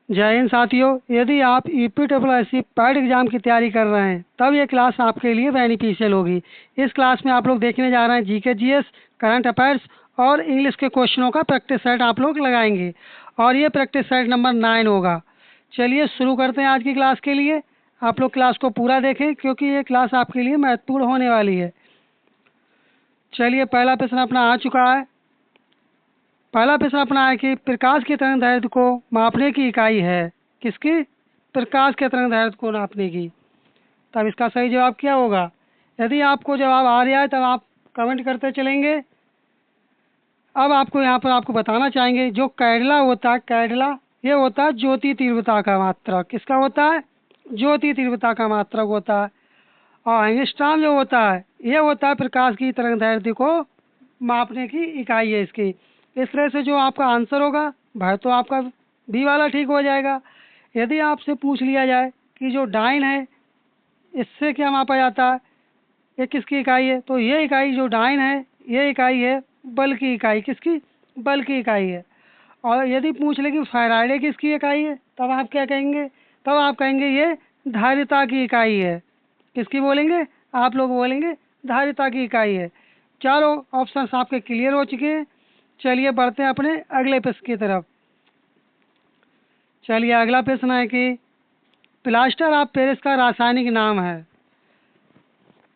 जय हिंद साथियों, यदि आप यूपीट्रिपल पैड एग्जाम की तैयारी कर रहे हैं तब ये क्लास आपके लिए बेनिफिशियल होगी। इस क्लास में आप लोग देखने जा रहे हैं जीके जीएस, करंट अफेयर्स और इंग्लिश के क्वेश्चनों का प्रैक्टिस सेट आप लोग लगाएंगे और ये प्रैक्टिस सेट नंबर 9 होगा। चलिए शुरू करते हैं आज की क्लास के लिए। आप लोग क्लास को पूरा देखें क्योंकि ये क्लास आपके लिए महत्वपूर्ण होने वाली है। चलिए पहला प्रश्न अपना आ चुका है। पहला प्रश्न अपना है कि प्रकाश के तरंग दैर्घ्य को मापने की इकाई है। किसकी? प्रकाश के तरंग दैर्घ्य को नापने की। तब इसका सही जवाब क्या होगा? यदि आपको जवाब आ रहा है तब आप कमेंट करते चलेंगे। अब आपको यहाँ पर आपको बताना चाहेंगे जो कैडला होता है, कैडला ये होता है ज्योति तीव्रता का मात्रक। किसका होता है? ज्योति तीव्रता का मात्रक होता है। और एंगस्ट्रॉम जो होता है ये होता है प्रकाश की तरंग दैर्घ्य को मापने की इकाई है इसकी। इस तरह से जो आपका आंसर होगा भाई तो आपका बी वाला ठीक हो जाएगा। यदि आपसे पूछ लिया जाए कि जो डाइन है इससे क्या मापा जाता है, ये किसकी इकाई है, तो ये इकाई जो डाइन है ये इकाई है बल की इकाई। किसकी? बल की इकाई है। और यदि पूछ ले कि फैराडे किसकी इकाई है तब आप क्या कहेंगे? तब आप कहेंगे ये धारिता की इकाई है। किसकी बोलेंगे? आप लोग बोलेंगे धारिता की इकाई है। चारों ऑप्शंस आपके क्लियर हो चुके हैं। चलिए बढ़ते हैं अपने अगले प्रश्न की तरफ। चलिए अगला प्रश्न है कि प्लास्टर ऑफ पेरिस का रासायनिक नाम है।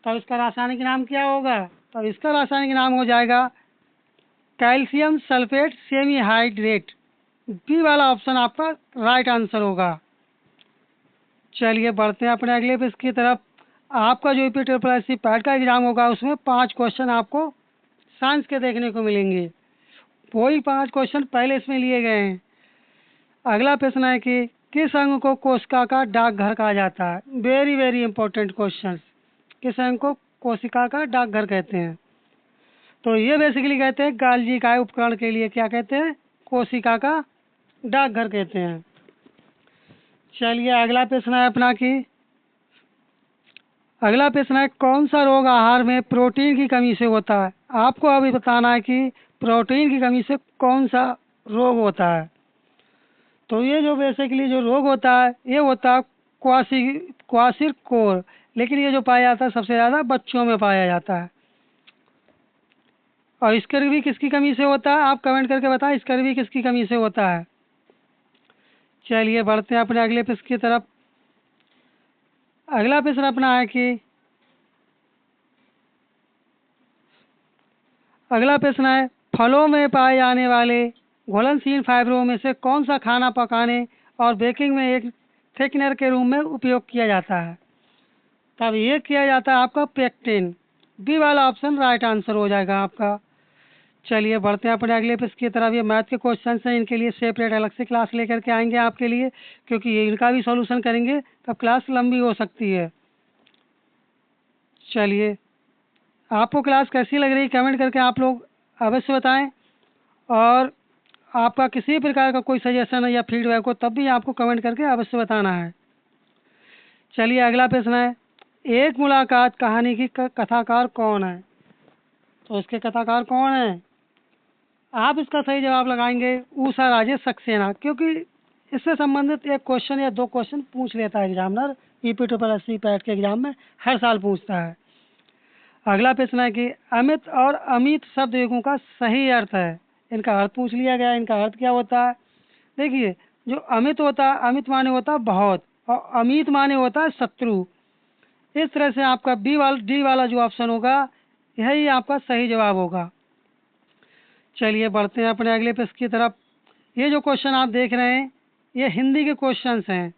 तब इसका रासायनिक नाम क्या होगा? तब इसका रासायनिक नाम हो जाएगा calcium sulphate semi hydrate. B वाला ऑप्शन आपका राइट आंसर होगा। चलिए बढ़ते हैं अपने अगले प्रश्न की तरफ। आपका जो यूपीट्रिपल पैड का एग्जाम होगा उसमें 5 क्वेश्चन आपको साइंस के देखने को मिलेंगे। वही 5 क्वेश्चन पहले इसमें लिए गए हैं। अगला प्रश्न है कि किस अंग को कोशिका का डाकघर कहा जाता है? Very very important question. किस अंग को कोशिका का डाकघर कहते हैं? तो ये बेसिकली कहते हैं गाल्जी का उपकरण के लिए क्या कहते हैं? कोशिका का डाकघर कहते हैं। चलिए अगला प्रश्न है अपना कि अगला प्रश्न है कौन सा रोग आहार में प्रोटीन की कमी से होता है? आपको अभी बताना है कि प्रोटीन की कमी से कौन सा रोग होता है। तो ये जो बेसिकली जो रोग होता है ये होता है क्वासिरकोर, लेकिन ये जो पाया जाता है सबसे ज़्यादा बच्चों में पाया जाता है। और स्कर्वी किसकी कमी से होता है? आप कमेंट करके बताएं स्कर्वी किसकी कमी से होता है। चलिए बढ़ते हैं अपने अगले प्रश्न की तरफ। अगला प्रश्न अपना है कि अगला प्रश्न है फलों में पाए जाने वाले घुलनशील फाइबरों में से कौन सा खाना पकाने और बेकिंग में एक थिकनर के रूप में उपयोग किया जाता है? तब ये किया जाता है आपका पेक्टिन। बी वाला ऑप्शन राइट आंसर हो जाएगा आपका। चलिए बढ़ते हैं अपने अगले प्रश्न की तरफ। ये मैथ के क्वेश्चन हैं, इनके लिए सेपरेट अलग से क्लास लेकर के आएंगे आपके लिए, क्योंकि ये इनका भी सॉल्यूशन करेंगे तब क्लास लंबी हो सकती है। चलिए आपको क्लास कैसी लग रही कमेंट करके आप लोग अवश्य बताएं। और आपका किसी प्रकार का कोई सजेशन है या फीडबैक हो तब भी आपको कमेंट करके अवश्य बताना है। चलिए अगला प्रश्न है एक मुलाकात कहानी की कथाकार कौन है? तो इसके कथाकार कौन है? आप इसका सही जवाब लगाएंगे ऊषा राजेश सक्सेना, क्योंकि इससे संबंधित एक क्वेश्चन या 2 क्वेश्चन पूछ लेता है एग्जामिनर। यूपीट्रिपल पैड के एग्जाम में हर साल पूछता है। अगला प्रश्न है कि अमित और अमित शब्द युगों का सही अर्थ है। इनका अर्थ पूछ लिया गया। इनका अर्थ क्या होता है? देखिए जो अमित होता है, अमित माने होता है बहुत, और अमित माने होता है शत्रु। इस तरह से आपका डी वाला जो ऑप्शन होगा यही आपका सही जवाब होगा। चलिए बढ़ते हैं अपने अगले प्रश्न की तरफ। ये जो क्वेश्चन आप देख रहे हैं ये हिंदी के क्वेश्चंस हैं।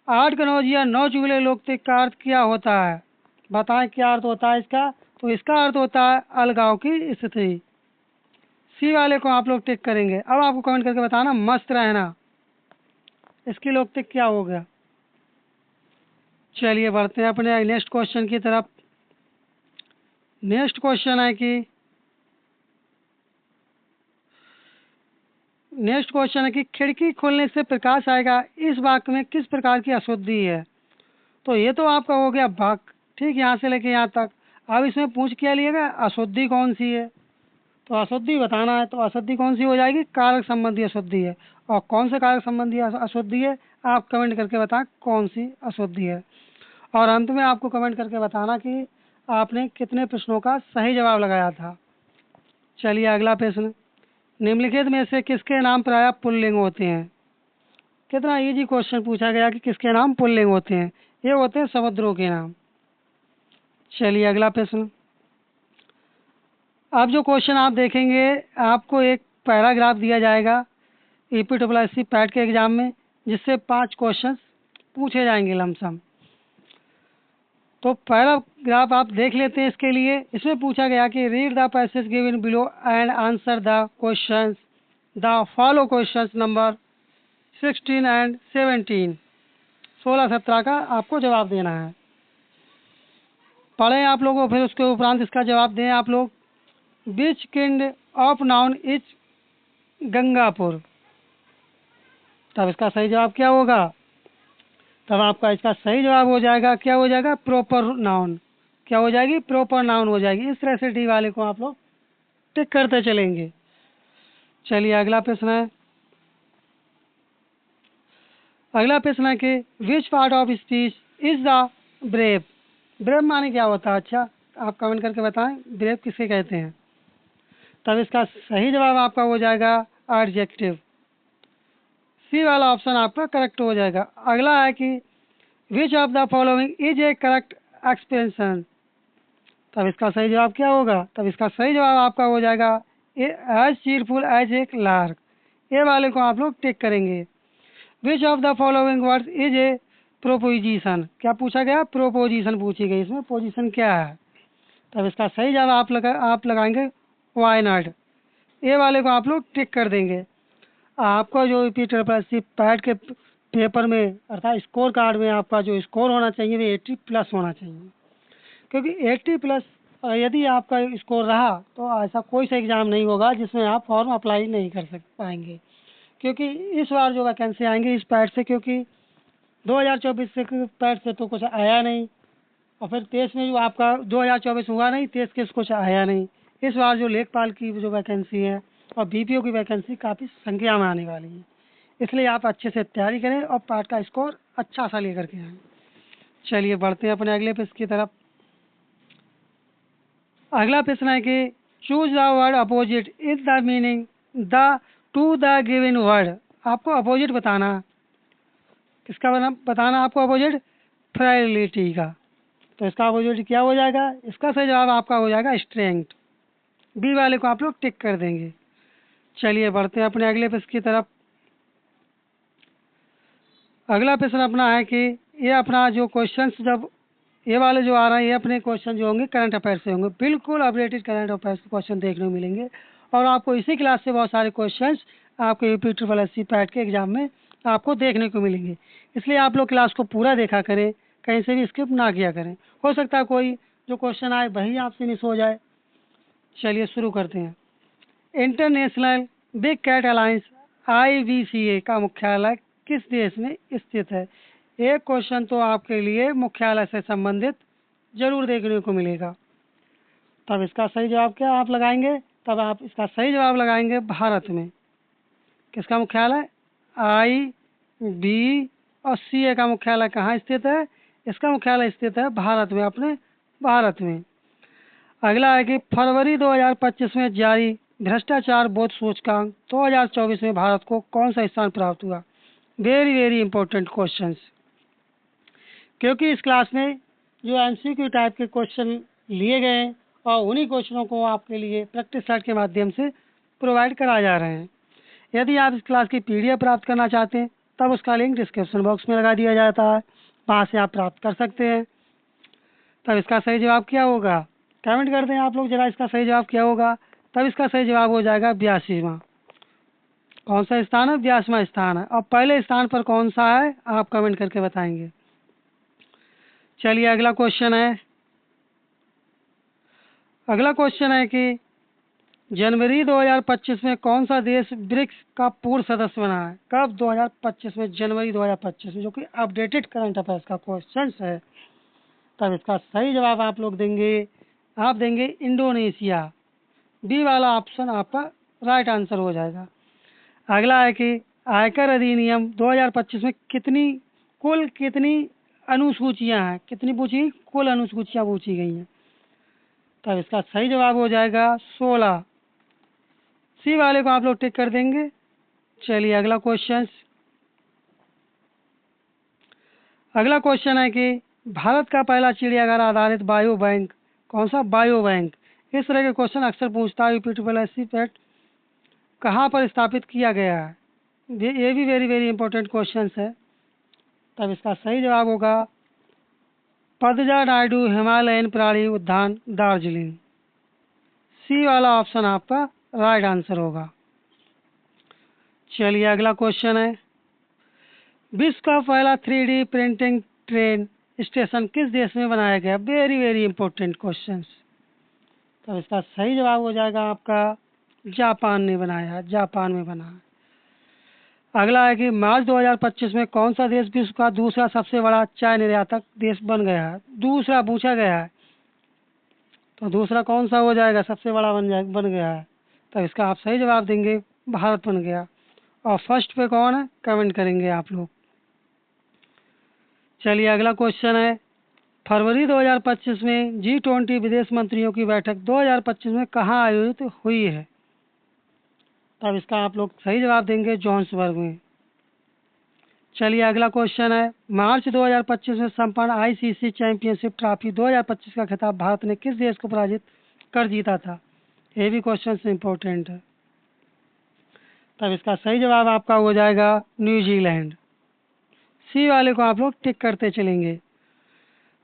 8 कनौज या 9 चूल्हे लोकतिक का अर्थ क्या होता है? बताएं क्या अर्थ होता है इसका? तो इसका अर्थ होता है अलगाव की स्थिति। सी वाले को आप लोग टिक करेंगे। अब आपको कमेंट करके बताना मस्त रहना, इसकी लोकतिक क्या हो गया। चलिए बढ़ते हैं अपने नेक्स्ट क्वेश्चन की तरफ। नेक्स्ट क्वेश्चन है कि खिड़की खोलने से प्रकाश आएगा, इस वाक्य में किस प्रकार की अशुद्धि है? तो ये तो आपका हो गया वाक्य, ठीक, यहाँ से लेके यहाँ तक। अब इसमें पूछ क्या लिएगा अशुद्धि कौन सी है? तो अशुद्धि बताना है, तो अशुद्धि कौन सी हो जाएगी? कारक संबंधी अशुद्धि है। और कौन से कारक संबंधी अशुद्धि है? आप कमेंट करके बताएं कौन सी अशुद्धि है। और अंत में आपको कमेंट करके बताना कि आपने कितने प्रश्नों का सही जवाब लगाया था। चलिए अगला प्रश्न, निम्नलिखित में से किसके नाम प्रायः पुल्लिंग होते हैं? कितना इजी क्वेश्चन पूछा गया कि किसके नाम पुल्लिंग होते हैं। ये होते हैं समुद्रों के नाम। चलिए अगला प्रश्न, अब जो क्वेश्चन आप देखेंगे, आपको एक पैराग्राफ दिया जाएगा ईपीएससी पैट के एग्जाम में, जिससे 5 क्वेश्चन पूछे जाएंगे लमसम। तो पैराग्राफ आप देख लेते हैं। इसके लिए इसमें पूछा गया कि read the passage given below and answer the questions. The follow questions number 16 and 17, 16-17 का आपको जवाब देना है। पढ़ें आप लोगों, फिर उसके उपरांत इसका जवाब दें आप लोग। Which kind of noun is Gangapur. तब इसका सही जवाब क्या होगा? तब आपका इसका सही जवाब हो जाएगा, क्या हो जाएगा? Proper noun. क्या हो जाएगी? प्रॉपर नाउन हो जाएगी। इस तरह से डी वाले को आप लोग टिक करते चलेंगे। चलिए अगला प्रश्न है, अगला प्रश्न है कि which part of speech is the brave. Brave माने क्या होता है? अच्छा, आप कमेंट करके बताएं ब्रेव किसे कहते हैं। तब इसका सही जवाब आपका हो जाएगा एडजेक्टिव। सी वाला ऑप्शन आपका करेक्ट हो जाएगा। अगला है कि विच of the following is A correct expression. तब इसका सही जवाब क्या होगा? तब इसका सही जवाब आपका हो जाएगा as cheerful as a lark. ये वाले को आप लोग टिक करेंगे। Which of the following words is a preposition. क्या पूछा गया? प्रोपोजिशन पूछी गई। इसमें पोजीशन क्या है? तब इसका सही जवाब आप लगाएंगे वाई नॉट। ये वाले को आप लोग टिक कर देंगे। आपका जो ईपीएससी पैट के पेपर में अर्थात स्कोर कार्ड में आपका जो स्कोर होना चाहिए वो 80+ होना चाहिए, क्योंकि 80+ यदि आपका स्कोर रहा तो ऐसा कोई सा एग्ज़ाम नहीं होगा जिसमें आप फॉर्म अप्लाई नहीं कर पाएंगे। क्योंकि इस बार जो वैकेंसी आएंगी इस पैट से, क्योंकि 2024 से पैट से तो कुछ आया नहीं, और फिर 23 में जो आपका 2024 हुआ नहीं, 23 के कुछ आया नहीं। इस बार जो लेखपाल की जो वैकेंसी है और बीपीओ की वैकेंसी काफ़ी संख्या में आने वाली है, इसलिए आप अच्छे से तैयारी करें और पार्ट का स्कोर अच्छा सा लेकर के आएँ। चलिए बढ़ते हैं अपने अगले प्रश्न की तरफ। अगला प्रश्न है कि choose the word opposite is the meaning the two the given word. आपको अपोजिट बताना। किसका बताना आपको अपोजिट? फ्रेलिटी का। तो इसका अपोजिट क्या हो जाएगा? इसका सही जवाब आपका हो जाएगा स्ट्रेंथ। बी वाले को आप लोग टिक कर देंगे। चलिए बढ़ते हैं अपने अगले प्रश्न की तरफ। अगला प्रश्न अपना है कि ये अपना जो क्वेश्चंस जब ये वाले जो आ रहे हैं ये अपने क्वेश्चन जो होंगे करंट अफेयर से होंगे, बिल्कुल अपडेटेड करंट अफेयर क्वेश्चन देखने को मिलेंगे। और आपको इसी क्लास से बहुत सारे क्वेश्चंस आपके यूपीएससी पैट के एग्जाम में आपको देखने को मिलेंगे। इसलिए आप लोग क्लास को पूरा देखा करें, कहीं से भी स्किप ना किया करें। हो सकता है कोई जो क्वेश्चन आए वही आपसे मिस हो जाए। चलिए शुरू करते हैं। International big cat alliance IBCA का मुख्यालय किस देश में स्थित है? एक क्वेश्चन तो आपके लिए मुख्यालय से संबंधित जरूर देखने को मिलेगा। तब इसका सही जवाब क्या आप लगाएंगे? तब आप इसका सही जवाब लगाएंगे भारत में। किसका मुख्यालय? IBCA का मुख्यालय कहाँ स्थित है? इसका मुख्यालय स्थित है भारत में, अपने भारत में। अगला है कि फरवरी 2025 में जारी भ्रष्टाचार बोध सूचकांक 2024 में भारत को कौन सा स्थान प्राप्त हुआ? वेरी इंपॉर्टेंट क्वेश्चंस, क्योंकि इस क्लास में जो MCQ टाइप के क्वेश्चन लिए गए हैं और उन्हीं क्वेश्चनों को आपके लिए प्रैक्टिस सेट के माध्यम से प्रोवाइड कराए जा रहे हैं। यदि आप इस क्लास की PDF प्राप्त करना चाहते हैं तब उसका लिंक डिस्क्रिप्शन बॉक्स में लगा दिया जाता है, वहाँ से आप प्राप्त कर सकते हैं। तब इसका सही जवाब क्या होगा? कमेंट कर दें आप लोग जरा, इसका सही जवाब क्या होगा? तब इसका सही जवाब हो जाएगा 82वां। कौन सा स्थान है? 82वां स्थान है। और पहले स्थान पर कौन सा है आप कमेंट करके बताएंगे। चलिए अगला क्वेश्चन है। अगला क्वेश्चन है कि जनवरी 2025 में कौन सा देश ब्रिक्स का पूर्व सदस्य बना है? कब? 2025 में, जनवरी 2025 में, जो कि अपडेटेड करंट अफेयर्स का क्वेश्चन है। तब इसका सही जवाब आप लोग देंगे, आप देंगे इंडोनेशिया। बी वाला ऑप्शन आपका राइट आंसर हो जाएगा। अगला है कि आयकर अधिनियम 2025 में कुल कितनी अनुसूचियां हैं, कितनी पूछी, कुल अनुसूचियां पूछी गई हैं। तब इसका सही जवाब हो जाएगा 16। सी वाले को आप लोग टिक कर देंगे। चलिए अगला क्वेश्चन है कि भारत का पहला चिड़ियाघर आधारित बायो बैंक कौन सा, बायो बैंक। इस तरह के क्वेश्चन अक्सर पूछता है यूपी पैट कहाँ पर स्थापित किया गया है। ये भी वेरी वेरी इंपॉर्टेंट क्वेश्चन है। तब इसका सही जवाब होगा पदजा नायडू हिमालयन प्राणी उद्यान दार्जिलिंग। सी वाला ऑप्शन आपका राइट आंसर होगा। चलिए अगला क्वेश्चन है, विश्व का पहला 3D प्रिंटिंग ट्रेन स्टेशन किस देश में बनाया गया। Very very important question. तो इसका सही जवाब हो जाएगा आपका जापान ने बनाया, जापान में बना। अगला है कि मार्च 2025 में कौन सा देश विश्व का दूसरा सबसे बड़ा चाय निर्यातक देश बन गया है। दूसरा पूछा गया है, तो दूसरा कौन सा हो जाएगा, सबसे बड़ा बन गया है। तो इसका आप सही जवाब देंगे भारत बन गया। और फर्स्ट पे कौन है, कमेंट करेंगे आप लोग। चलिए अगला क्वेश्चन है, फरवरी 2025 में G20 विदेश मंत्रियों की बैठक 2025 में कहाँ आयोजित हुई है। तब इसका आप लोग सही जवाब देंगे जोहान्सबर्ग में। चलिए अगला क्वेश्चन है, मार्च 2025 में संपन्न ICC चैंपियनशिप ट्रॉफी 2025 का खिताब भारत ने किस देश को पराजित कर जीता था। ये भी क्वेश्चन इंपॉर्टेंट है। तब इसका सही जवाब आपका हो जाएगा न्यूजीलैंड। सी वाले को आप लोग टिक करते चलेंगे।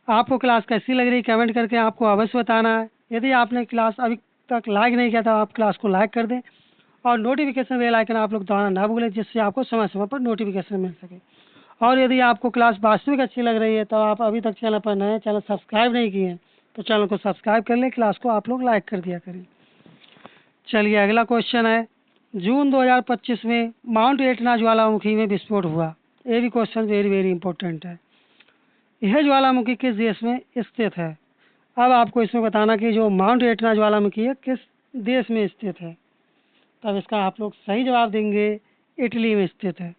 आपको क्लास कैसी लग रही कमेंट करके आपको अवश्य बताना है। यदि आपने क्लास अभी तक लाइक नहीं किया तो आप क्लास को लाइक कर दें और नोटिफिकेशन बेल आइकन आप लोग दबाना ना भूलें, जिससे आपको समय समय पर नोटिफिकेशन मिल सके। और यदि आपको क्लास वास्तविक अच्छी लग रही है तो आप अभी तक चैनल पर नए, चैनल सब्सक्राइब नहीं किए हैं तो चैनल को सब्सक्राइब कर लें, क्लास को आप लोग लाइक कर दिया करें। चलिए अगला क्वेश्चन है, जून 2025 में माउंट एटना ज्वालामुखी में विस्फोट हुआ। ये भी क्वेश्चन वेरी वेरी इंपॉर्टेंट है। यह ज्वालामुखी किस देश में स्थित है। अब आपको इसमें बताना कि जो माउंट एटना ज्वालामुखी है किस देश में स्थित है। तब इसका आप लोग सही जवाब देंगे इटली में स्थित है।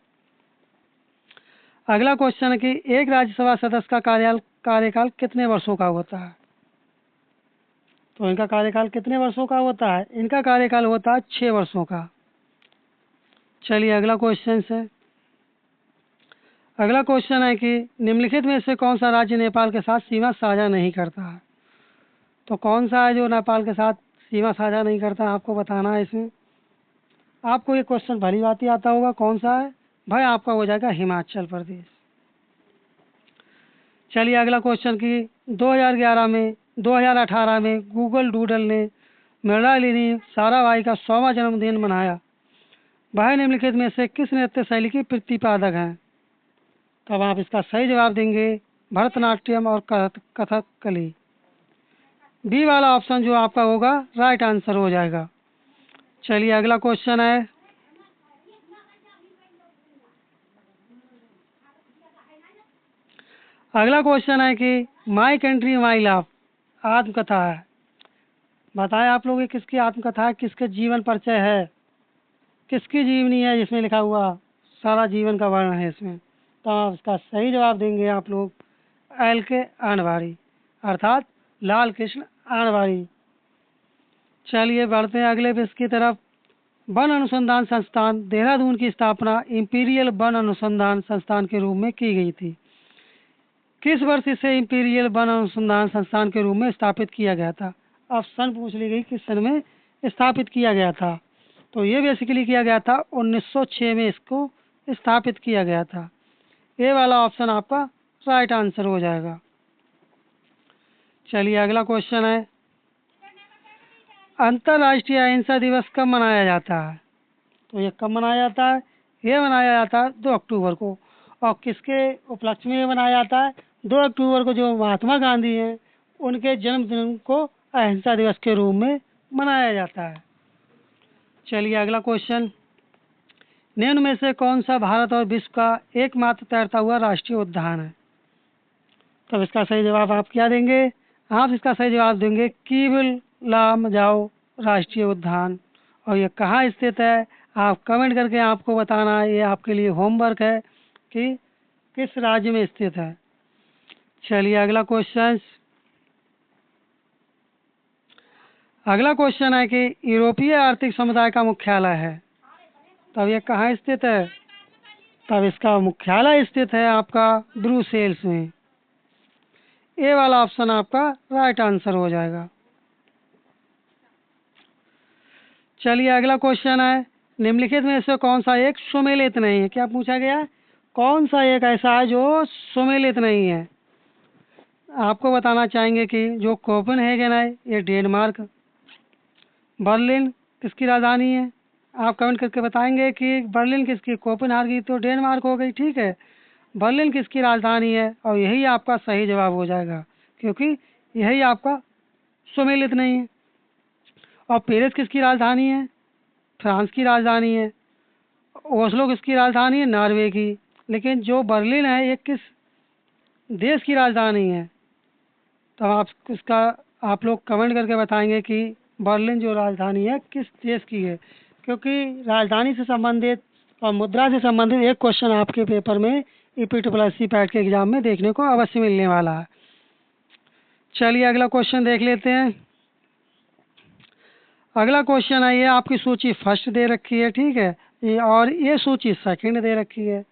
अगला क्वेश्चन है कि एक राज्यसभा सदस्य का कार्यकाल कितने वर्षों का होता है। तो इनका कार्यकाल कितने वर्षों का होता है, इनका कार्यकाल होता है 6 वर्षों का। चलिए अगला क्वेश्चन है, अगला क्वेश्चन है कि निम्नलिखित में से कौन सा राज्य नेपाल के साथ सीमा साझा नहीं करता है। तो कौन सा है जो नेपाल के साथ सीमा साझा नहीं करता, आपको बताना है। इसमें आपको ये क्वेश्चन भली बात ही आता होगा, कौन सा है भाई, आपका हो जाएगा हिमाचल प्रदेश। चलिए अगला क्वेश्चन कि 2018 में गूगल डूडल ने मृणालिनी साराभाई का 100वां जन्मदिन मनाया। वह निम्नलिखित में से किस नृत्य शैली की प्रतिपादक हैं। तब आप इसका सही जवाब देंगे भरतनाट्यम और कथकली। बी वाला ऑप्शन जो आपका होगा राइट आंसर हो जाएगा। चलिए अगला क्वेश्चन है, अगला क्वेश्चन है कि माई कंट्री माई लव आत्मकथा है। बताएं आप लोग ये किसकी आत्मकथा है, किसके जीवन परिचय है, किसकी जीवनी है, जिसमें लिखा हुआ सारा जीवन का वर्णन है इसमें। तो आप इसका सही जवाब देंगे आप लोग LK आडवाणी अर्थात लाल कृष्ण आडवाणी। चलिए बढ़ते हैं अगले पेज की तरफ। वन अनुसंधान संस्थान देहरादून की स्थापना इंपीरियल वन अनुसंधान संस्थान के रूप में की गई थी। किस वर्ष इसे इंपीरियल वन अनुसंधान संस्थान के रूप में स्थापित किया गया था। अब सन पूछ ली गई, किस सन में स्थापित किया गया था। तो ये बेसिकली किया गया था 1906 में इसको स्थापित किया गया था। ये वाला ऑप्शन आपका राइट आंसर हो जाएगा। चलिए अगला क्वेश्चन है, अंतर्राष्ट्रीय अहिंसा दिवस कब मनाया जाता है। तो ये कब मनाया जाता है, ये मनाया जाता है 2 अक्टूबर को। और किसके उपलक्ष्य में मनाया जाता है, 2 अक्टूबर को जो महात्मा गांधी हैं उनके जन्मदिन को अहिंसा दिवस के रूप में मनाया जाता है। चलिए अगला क्वेश्चन, निम्न में से कौन सा भारत और विश्व का एकमात्र तैरता हुआ राष्ट्रीय उद्यान है। तब इसका सही जवाब आप क्या देंगे, आप इसका सही जवाब देंगे कीबिल लामजाओ राष्ट्रीय उद्यान। और ये कहाँ स्थित है, आप कमेंट करके आपको बताना है। ये आपके लिए होमवर्क है कि किस राज्य में स्थित है। चलिए अगला क्वेश्चन। अगला क्वेश्चन है कि यूरोपीय आर्थिक समुदाय का मुख्यालय है, तब ये कहाँ स्थित है? तब इसका मुख्यालय स्थित है आपका ब्रुसेल्स में। ए वाला ऑप्शन आपका राइट आंसर हो जाएगा। चलिए अगला क्वेश्चन है, निम्नलिखित में से कौन सा एक सुमेलित नहीं है? क्या पूछा गया? कौन सा एक ऐसा है जो सुमेलित नहीं है? आपको बताना चाहेंगे कि जो कोपेनहेगन है ये डेनमार्क, बर्लिन किसकी राजधानी है? आप कमेंट करके बताएंगे कि बर्लिन किसकी, कोपेनहेगन तो डेनमार्क हो गई, ठीक है। बर्लिन किसकी राजधानी है? और यही आपका सही जवाब हो जाएगा, क्योंकि यही आपका सुमेलित नहीं है। और पेरिस किसकी राजधानी है? फ्रांस की राजधानी है। ओस्लो किसकी राजधानी है? नॉर्वे की। लेकिन जो बर्लिन है ये किस देश की राजधानी है? तो आप लोग कमेंट करके बताएंगे कि बर्लिन जो राजधानी है किस देश की है, क्योंकि राजधानी से संबंधित और मुद्रा से संबंधित एक क्वेश्चन आपके पेपर में EPSS पैट के एग्जाम में देखने को अवश्य मिलने वाला है। चलिए अगला क्वेश्चन देख लेते हैं। अगला क्वेश्चन है, ये आपकी सूची फर्स्ट दे रखी है, ठीक है, और ये सूची सेकंड दे रखी है।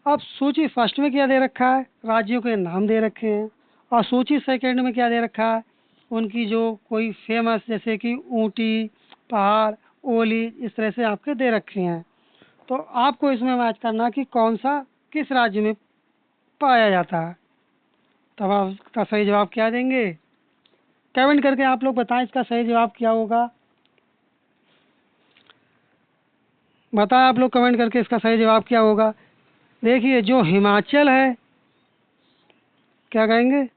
अब सूची फर्स्ट में क्या दे रखा है? राज्यों के नाम दे रखे हैं। और सूची सेकंड में क्या दे रखा है? उनकी जो कोई फेमस, जैसे कि ऊटी, पहाड़, ओली, इस तरह से आपके दे रखे हैं। तो आपको इसमें मैच करना कि कौन सा किस राज्य में पाया जाता है। तब आप इसका सही जवाब क्या देंगे? कमेंट करके आप लोग बताएं इसका सही जवाब क्या होगा। बताएं आप लोग कमेंट करके इसका सही जवाब क्या होगा। देखिए जो हिमाचल है, क्या कहेंगे?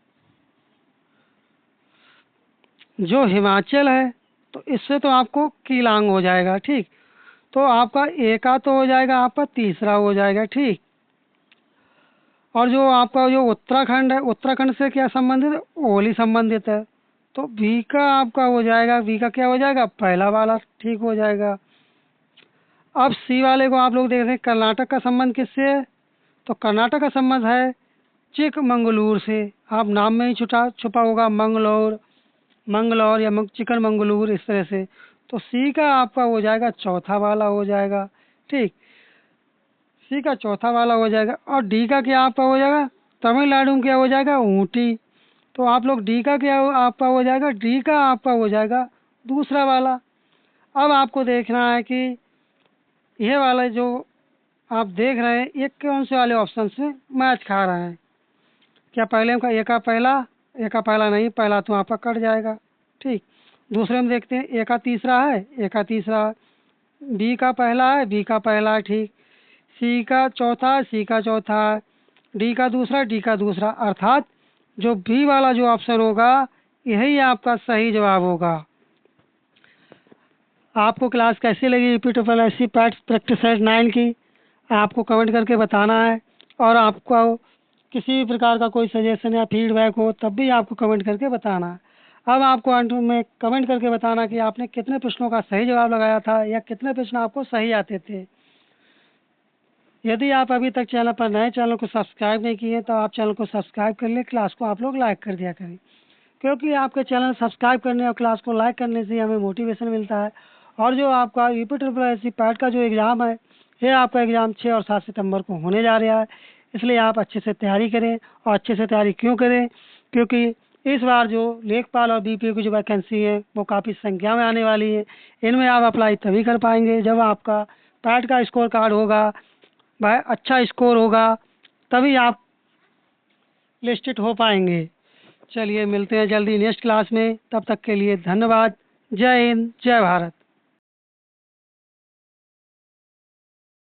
जो हिमाचल है तो इससे तो आपको कीलांग हो जाएगा, ठीक। तो आपका ए का तो हो जाएगा, आपका तीसरा हो जाएगा, ठीक। और जो आपका जो उत्तराखंड है, उत्तराखंड से क्या संबंधित है? ओली संबंधित है। तो बी का आपका हो जाएगा, बी का क्या हो जाएगा? पहला वाला ठीक हो जाएगा। अब सी वाले को आप लोग देख रहे हैं, कर्नाटक का संबंध किससे है? तो कर्नाटक का संबंध है चिकमंगलूर से। आप नाम में ही छुपा छुपा होगा, मंगलोर, मंगलौर या चिकनमंगलूर, इस तरह से। तो सी का आपका हो जाएगा चौथा वाला हो जाएगा, ठीक। सी का चौथा वाला हो जाएगा। और डी का क्या आपका हो जाएगा? तमिलनाडु में क्या हो जाएगा? ऊटी। तो आप लोग डी का क्या आपका हो जाएगा? डी का आपका हो जाएगा दूसरा वाला। अब आपको देखना है कि यह वाला जो आप देख रहे हैं ये कौन से वाले ऑप्शन से मैच खा रहा है। क्या पहले का ए का पहला? ए का पहला नहीं, पहला तो आपका कट जाएगा, ठीक। दूसरे में देखते हैं, ए का तीसरा है, ए का तीसरा। बी का पहला है, बी का पहला है, ठीक। सी का चौथा है, सी का चौथा है। डी का दूसरा, डी का दूसरा। अर्थात जो बी वाला जो ऑप्शन होगा यही आपका सही जवाब होगा। आपको क्लास कैसी लगी EPSS पैट प्रैक्टिस सेट 9 की? आपको कमेंट करके बताना है। और आपको किसी भी प्रकार का कोई सजेशन या फीडबैक हो तब भी आपको कमेंट करके बताना है। अब आपको अंत में कमेंट करके बताना कि आपने कितने प्रश्नों का सही जवाब लगाया था या कितने प्रश्न आपको सही आते थे। यदि आप अभी तक चैनल पर नए, चैनल को सब्सक्राइब नहीं किए तो आप चैनल को सब्सक्राइब कर लें, क्लास को आप लोग लाइक कर दिया करें, क्योंकि आपके चैनल सब्सक्राइब करने और क्लास को लाइक करने से हमें मोटिवेशन मिलता है। और जो आपका EPSS पैट का जो एग्ज़ाम है, ये आपका एग्ज़ाम 6 और 7 सितंबर को होने जा रहा है। इसलिए आप अच्छे से तैयारी करें। और अच्छे से तैयारी क्यों करें? क्योंकि इस बार जो लेखपाल और BPO की जो वैकेंसी है वो काफ़ी संख्या में आने वाली है। इनमें आप अप्लाई तभी कर पाएंगे जब आपका पैट का स्कोर कार्ड होगा, वह अच्छा स्कोर होगा, तभी आप लिस्टेड हो पाएंगे। चलिए मिलते हैं जल्दी नेक्स्ट क्लास में, तब तक के लिए धन्यवाद। जय हिंद, जय भारत।